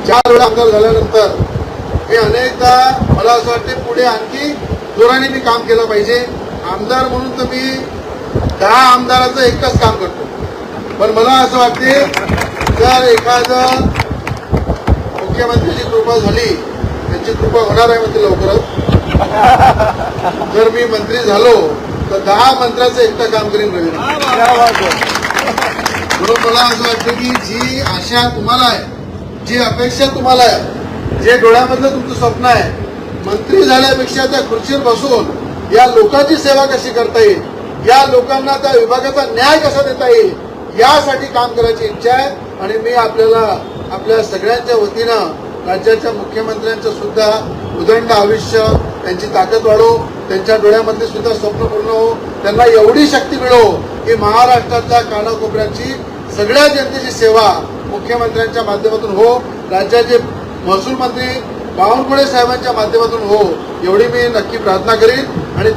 4 वेळा आमदार झाल्यानंतर मी अनेकदा मला असं वाटते पुढे आणखी जोराने मी काम केलं पाहिजे. आमदार म्हणून तर मी 10 आमदाराचं एकच काम करतो. पण मला असं वाटते जर एखादं मुख्यमंत्र्याची कृपा झाली, त्यांची कृपा होणार आहे म्हणजे लवकरच, जर मी मंत्री झालो तर 10 मंत्र्याचं एकटं काम करीन. म्हणून मला असं वाटतं की जी आशा तुम्हाला आहे, जी अपेक्षा तुम्हाला आहे, जे डोळ्यामधलं तुमचं स्वप्न आहे, मंत्री झाल्यापेक्षा त्या खुर्चीवर बसून या लोकांची सेवा कशी करता येईल, या लोकांना त्या विभागाचा न्याय कसा देता येईल, यासाठी काम करायची इच्छा आहे. आणि मी आपल्या सगळ्यांच्या वतीनं राज्याच्या मुख्यमंत्र्यांचं सुद्धा उदंड आयुष्य, त्यांची ताकद वाढो, त्यांच्या डोळ्यामध्ये सुद्धा स्वप्न पूर्ण हो, त्यांना एवढी शक्ती मिळो की महाराष्ट्राच्या कानाकोपऱ्याची सगळ्या जनतेची सेवा मुख्यमंत्र्यांच्या माध्यमातून हो, राज्याचे महसूल मंत्री बावनकुळे साहेबांच्या माध्यमातून हो, एवढी मी नक्की प्रार्थना करीन. आणि